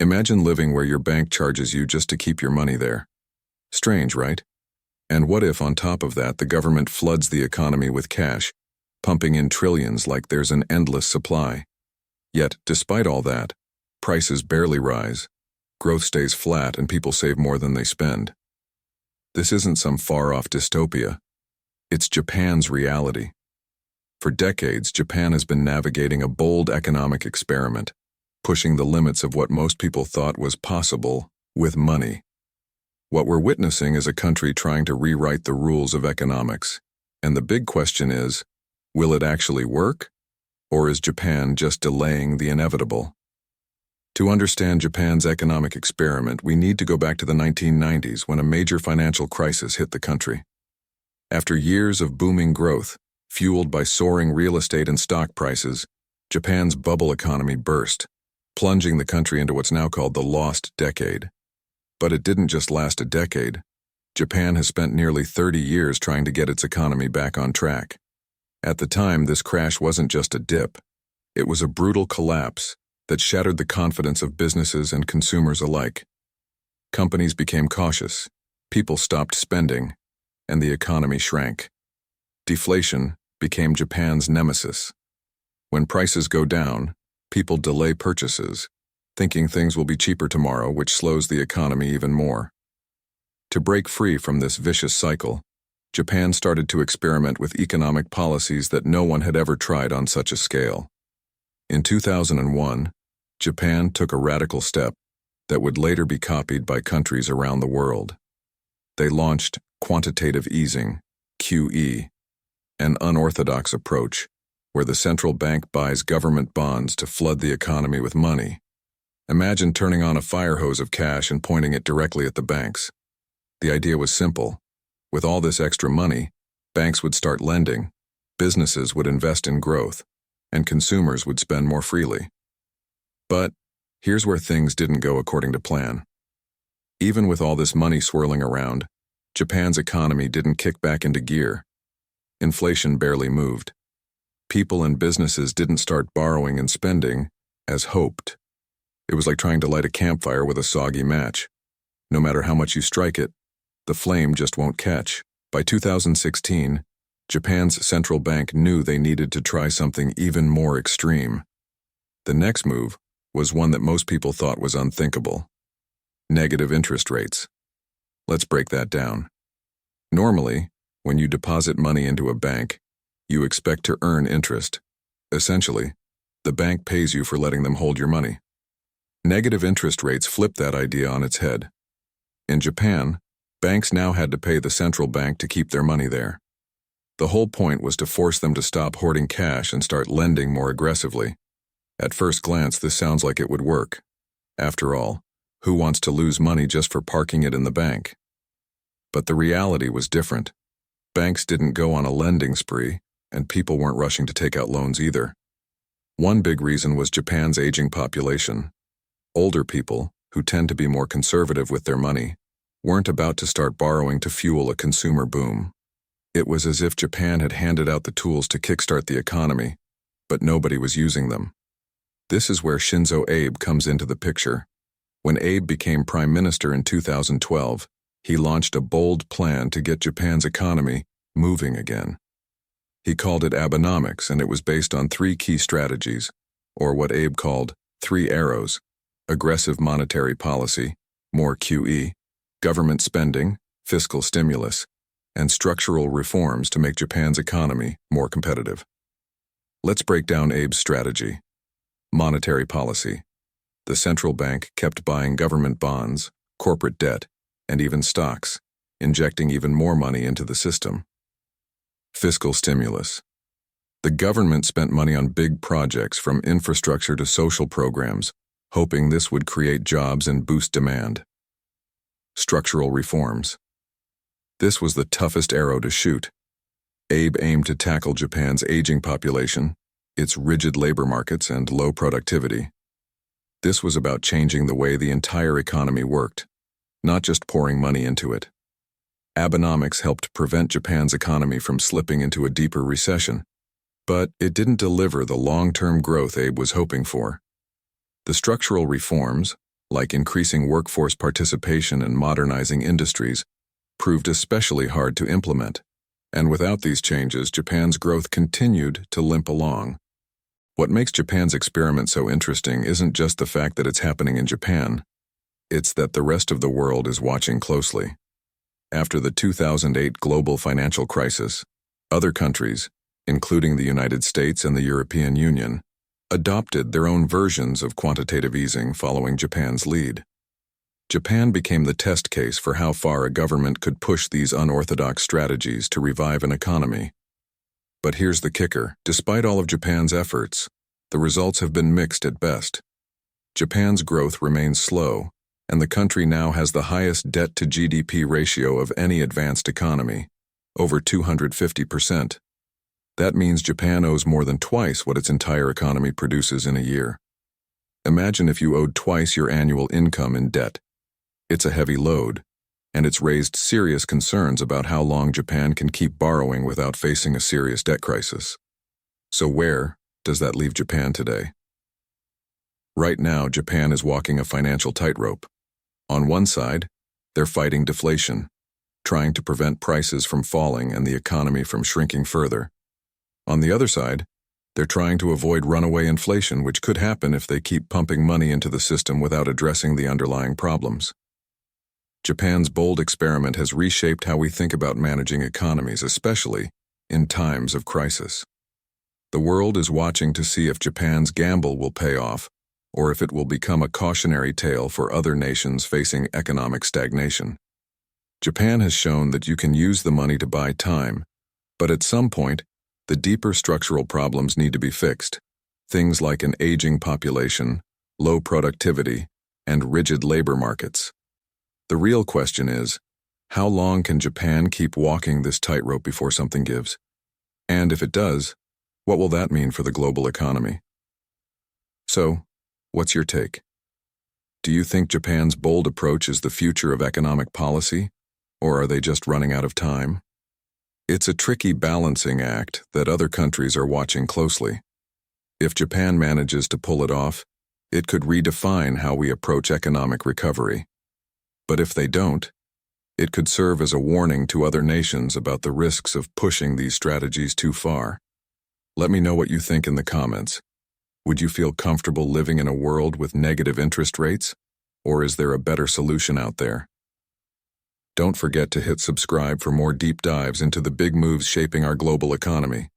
Imagine living where your bank charges you just to keep your money there. Strange, right? And what if, on top of that, the government floods the economy with cash, pumping in trillions like there's an endless supply? Yet, despite all that, prices barely rise, growth stays flat, and people save more than they spend. This isn't some far-off dystopia. It's Japan's reality. For decades, Japan has been navigating a bold economic experiment, pushing the limits of what most people thought was possible with money. What we're witnessing is a country trying to rewrite the rules of economics. And the big question is, will it actually work? Or is Japan just delaying the inevitable? To understand Japan's economic experiment, we need to go back to the 1990s when a major financial crisis hit the country. After years of booming growth, fueled by soaring real estate and stock prices, Japan's bubble economy burst, plunging the country into what's now called the lost decade. But it didn't just last a decade. Japan has spent nearly 30 years trying to get its economy back on track. At the time, this crash wasn't just a dip. It was a brutal collapse that shattered the confidence of businesses and consumers alike. Companies became cautious, people stopped spending, and the economy shrank. Deflation became Japan's nemesis. When prices go down, people delay purchases, thinking things will be cheaper tomorrow, which slows the economy even more. To break free from this vicious cycle, Japan started to experiment with economic policies that no one had ever tried on such a scale. In 2001, Japan took a radical step that would later be copied by countries around the world. They launched quantitative easing, QE, an unorthodox approach where the central bank buys government bonds to flood the economy with money. Imagine turning on a fire hose of cash and pointing it directly at the banks. The idea was simple. With all this extra money, banks would start lending, businesses would invest in growth, and consumers would spend more freely. But here's where things didn't go according to plan. Even with all this money swirling around, Japan's economy didn't kick back into gear. Inflation barely moved. People and businesses didn't start borrowing and spending as hoped. It was like trying to light a campfire with a soggy match. No matter how much you strike it, the flame just won't catch. By 2016, Japan's central bank knew they needed to try something even more extreme. The next move was one that most people thought was unthinkable: negative interest rates. Let's break that down. Normally, when you deposit money into a bank, you expect to earn interest. Essentially, the bank pays you for letting them hold your money. Negative interest rates flipped that idea on its head. In Japan, banks now had to pay the central bank to keep their money there. The whole point was to force them to stop hoarding cash and start lending more aggressively. At first glance, this sounds like it would work. After all, who wants to lose money just for parking it in the bank? But the reality was different. Banks didn't go on a lending spree, and people weren't rushing to take out loans either. One big reason was Japan's aging population. Older people, who tend to be more conservative with their money, weren't about to start borrowing to fuel a consumer boom. It was as if Japan had handed out the tools to kickstart the economy, but nobody was using them. This is where Shinzo Abe comes into the picture. When Abe became prime minister in 2012, he launched a bold plan to get Japan's economy moving again. He called it Abenomics, and it was based on three key strategies, or what Abe called 3 arrows: aggressive monetary policy, more QE, government spending, fiscal stimulus, and structural reforms to make Japan's economy more competitive. Let's break down Abe's strategy. Monetary policy. The central bank kept buying government bonds, corporate debt, and even stocks, injecting even more money into the system. Fiscal stimulus. The government spent money on big projects from infrastructure to social programs, hoping this would create jobs and boost demand. Structural reforms. This was the toughest arrow to shoot. Abe aimed to tackle Japan's aging population, its rigid labor markets, and low productivity. This was about changing the way the entire economy worked, not just pouring money into it. Abenomics helped prevent Japan's economy from slipping into a deeper recession, but it didn't deliver the long-term growth Abe was hoping for. The structural reforms, like increasing workforce participation and modernizing industries, proved especially hard to implement. And without these changes, Japan's growth continued to limp along. What makes Japan's experiment so interesting isn't just the fact that it's happening in Japan, it's that the rest of the world is watching closely. After the 2008 global financial crisis, other countries, including the United States and the European Union, adopted their own versions of quantitative easing following Japan's lead. Japan became the test case for how far a government could push these unorthodox strategies to revive an economy. But here's the kicker: despite all of Japan's efforts, the results have been mixed at best. Japan's growth remains slow, and the country now has the highest debt-to-GDP ratio of any advanced economy, over 250%. That means Japan owes more than twice what its entire economy produces in a year. Imagine if you owed twice your annual income in debt. It's a heavy load, and it's raised serious concerns about how long Japan can keep borrowing without facing a serious debt crisis. So where does that leave Japan today? Right now, Japan is walking a financial tightrope. On one side, they're fighting deflation, trying to prevent prices from falling and the economy from shrinking further. On the other side, they're trying to avoid runaway inflation, which could happen if they keep pumping money into the system without addressing the underlying problems. Japan's bold experiment has reshaped how we think about managing economies, especially in times of crisis. The world is watching to see if Japan's gamble will pay off, or if it will become a cautionary tale for other nations facing economic stagnation. Japan has shown that you can use the money to buy time, but at some point, the deeper structural problems need to be fixed. Things like an aging population, low productivity, and rigid labor markets. The real question is, how long can Japan keep walking this tightrope before something gives? And if it does, what will that mean for the global economy? So, what's your take? Do you think Japan's bold approach is the future of economic policy, or are they just running out of time? It's a tricky balancing act that other countries are watching closely. If Japan manages to pull it off, it could redefine how we approach economic recovery. But if they don't, it could serve as a warning to other nations about the risks of pushing these strategies too far. Let me know what you think in the comments. Would you feel comfortable living in a world with negative interest rates, or is there a better solution out there? Don't forget to hit subscribe for more deep dives into the big moves shaping our global economy.